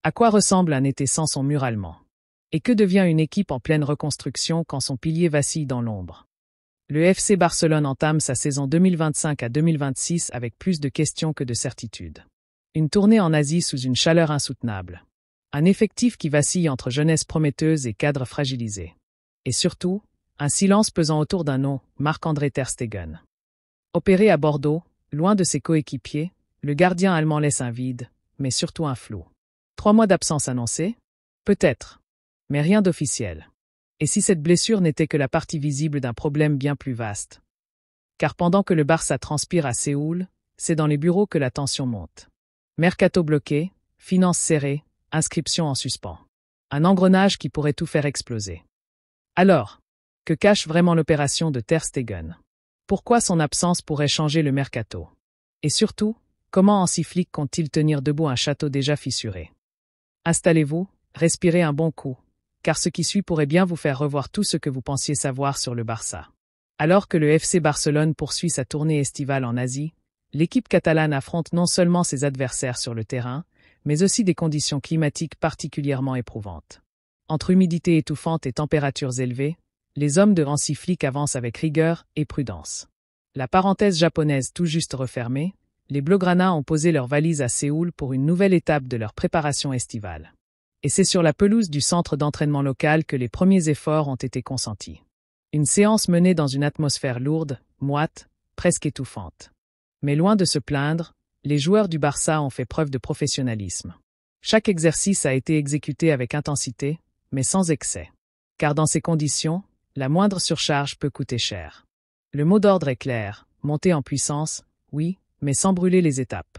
À quoi ressemble un été sans son mur allemand? Et que devient une équipe en pleine reconstruction quand son pilier vacille dans l'ombre? Le FC Barcelone entame sa saison 2025 à 2026 avec plus de questions que de certitudes. Une tournée en Asie sous une chaleur insoutenable. Un effectif qui vacille entre jeunesse prometteuse et cadre fragilisé. Et surtout, un silence pesant autour d'un nom, Marc-André ter Stegen. Opéré à Bordeaux, loin de ses coéquipiers, le gardien allemand laisse un vide, mais surtout un flou. 3 mois d'absence annoncés? Peut-être. Mais rien d'officiel. Et si cette blessure n'était que la partie visible d'un problème bien plus vaste? Car pendant que le Barça transpire à Séoul, c'est dans les bureaux que la tension monte. Mercato bloqué, finances serrées, inscriptions en suspens. Un engrenage qui pourrait tout faire exploser. Alors, que cache vraiment l'opération de ter Stegen? Pourquoi son absence pourrait changer le mercato? Et surtout, comment Hansi Flick compte-t-il tenir debout un château déjà fissuré? Installez-vous, respirez un bon coup, car ce qui suit pourrait bien vous faire revoir tout ce que vous pensiez savoir sur le Barça. Alors que le FC Barcelone poursuit sa tournée estivale en Asie, l'équipe catalane affronte non seulement ses adversaires sur le terrain, mais aussi des conditions climatiques particulièrement éprouvantes. Entre humidité étouffante et températures élevées, les hommes de Hansi Flick avancent avec rigueur et prudence. La parenthèse japonaise tout juste refermée, les Blaugrana ont posé leurs valises à Séoul pour une nouvelle étape de leur préparation estivale. Et c'est sur la pelouse du centre d'entraînement local que les premiers efforts ont été consentis. Une séance menée dans une atmosphère lourde, moite, presque étouffante. Mais loin de se plaindre, les joueurs du Barça ont fait preuve de professionnalisme. Chaque exercice a été exécuté avec intensité, mais sans excès. Car dans ces conditions, la moindre surcharge peut coûter cher. Le mot d'ordre est clair, monter en puissance, oui, mais sans brûler les étapes.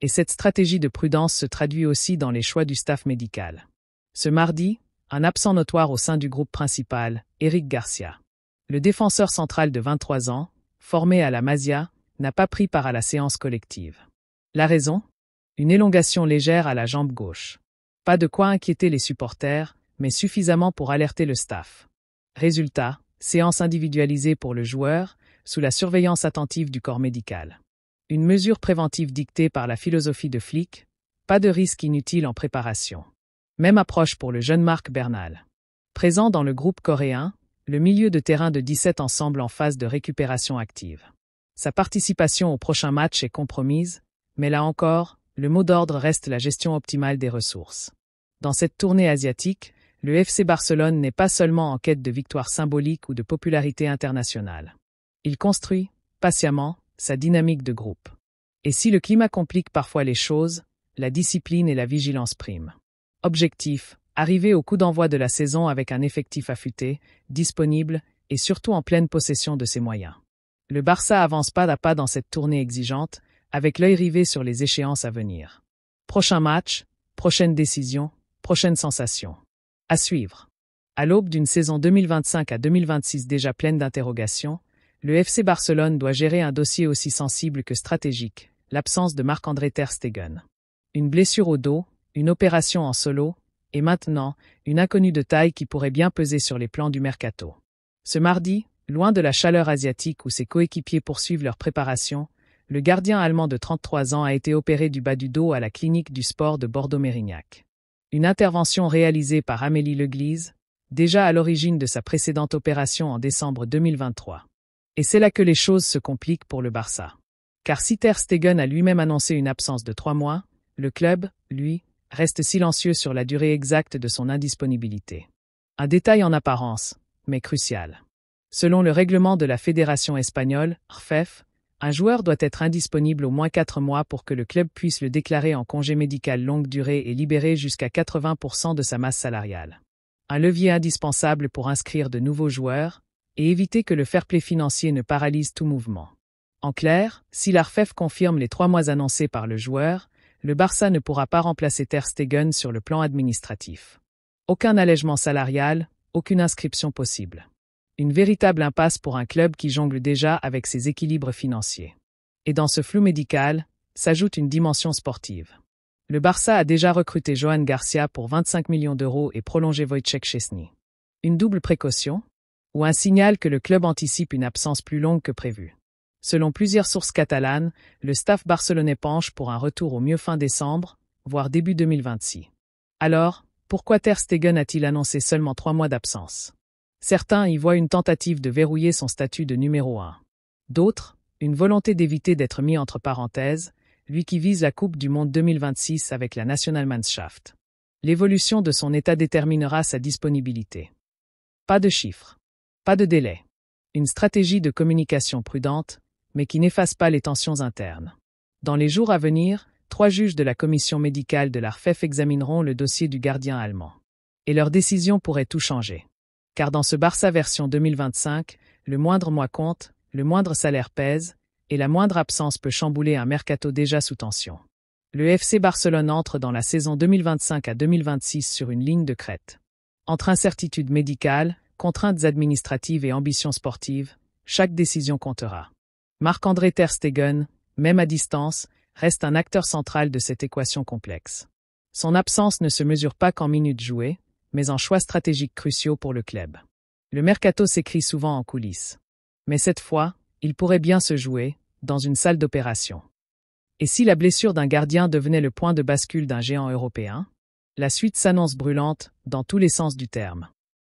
Et cette stratégie de prudence se traduit aussi dans les choix du staff médical. Ce mardi, un absent notoire au sein du groupe principal, Eric Garcia. Le défenseur central de 23 ans, formé à la Masia, n'a pas pris part à la séance collective. La raison? Une élongation légère à la jambe gauche. Pas de quoi inquiéter les supporters, mais suffisamment pour alerter le staff. Résultat, séance individualisée pour le joueur, sous la surveillance attentive du corps médical. Une mesure préventive dictée par la philosophie de Flick, pas de risque inutile en préparation. Même approche pour le jeune Marc Bernal. Présent dans le groupe coréen, le milieu de terrain de 17 ans semble en phase de récupération active. Sa participation au prochain match est compromise, mais là encore, le mot d'ordre reste la gestion optimale des ressources. Dans cette tournée asiatique, le FC Barcelone n'est pas seulement en quête de victoires symboliques ou de popularité internationale. Il construit, patiemment, sa dynamique de groupe. Et si le climat complique parfois les choses, la discipline et la vigilance priment. Objectif, arriver au coup d'envoi de la saison avec un effectif affûté, disponible et surtout en pleine possession de ses moyens. Le Barça avance pas à pas dans cette tournée exigeante, avec l'œil rivé sur les échéances à venir. Prochain match, prochaine décision, prochaine sensation. À suivre. À l'aube d'une saison 2025 à 2026 déjà pleine d'interrogations, le FC Barcelone doit gérer un dossier aussi sensible que stratégique, l'absence de Marc-André ter Stegen. Une blessure au dos, une opération en solo, et maintenant, une inconnue de taille qui pourrait bien peser sur les plans du mercato. Ce mardi, loin de la chaleur asiatique où ses coéquipiers poursuivent leur préparation, le gardien allemand de 33 ans a été opéré du bas du dos à la clinique du sport de Bordeaux-Mérignac. Une intervention réalisée par Amélie Leglise, déjà à l'origine de sa précédente opération en décembre 2023. Et c'est là que les choses se compliquent pour le Barça. Car si ter Stegen a lui-même annoncé une absence de 3 mois, le club, lui, reste silencieux sur la durée exacte de son indisponibilité. Un détail en apparence, mais crucial. Selon le règlement de la Fédération espagnole, RFEF, un joueur doit être indisponible au moins 4 mois pour que le club puisse le déclarer en congé médical longue durée et libérer jusqu'à 80% de sa masse salariale. Un levier indispensable pour inscrire de nouveaux joueurs et éviter que le fair-play financier ne paralyse tout mouvement. En clair, si l'ARFEF confirme les 3 mois annoncés par le joueur, le Barça ne pourra pas remplacer ter Stegen sur le plan administratif. Aucun allègement salarial, aucune inscription possible. Une véritable impasse pour un club qui jongle déjà avec ses équilibres financiers. Et dans ce flou médical, s'ajoute une dimension sportive. Le Barça a déjà recruté Johan Garcia pour 25 millions d'euros et prolongé Wojciech Szczęsny. Une double précaution? Ou un signal que le club anticipe une absence plus longue que prévu? Selon plusieurs sources catalanes, le staff barcelonais penche pour un retour au mieux fin décembre, voire début 2026. Alors, pourquoi Ter Stegen a-t-il annoncé seulement 3 mois d'absence? Certains y voient une tentative de verrouiller son statut de numéro 1. D'autres, une volonté d'éviter d'être mis entre parenthèses, lui qui vise la Coupe du Monde 2026 avec la Nationalmannschaft. L'évolution de son état déterminera sa disponibilité. Pas de chiffres. Pas de délai. Une stratégie de communication prudente, mais qui n'efface pas les tensions internes. Dans les jours à venir, 3 juges de la commission médicale de l'ARFEF examineront le dossier du gardien allemand. Et leur décision pourrait tout changer. Car dans ce Barça version 2025, le moindre mois compte, le moindre salaire pèse, et la moindre absence peut chambouler un mercato déjà sous tension. Le FC Barcelone entre dans la saison 2025 à 2026 sur une ligne de crête. Entre incertitudes médicales, contraintes administratives et ambitions sportives, chaque décision comptera. Marc-André Ter Stegen, même à distance, reste un acteur central de cette équation complexe. Son absence ne se mesure pas qu'en minutes jouées, mais en choix stratégiques cruciaux pour le club. Le mercato s'écrit souvent en coulisses. Mais cette fois, il pourrait bien se jouer, dans une salle d'opération. Et si la blessure d'un gardien devenait le point de bascule d'un géant européen? La suite s'annonce brûlante, dans tous les sens du terme.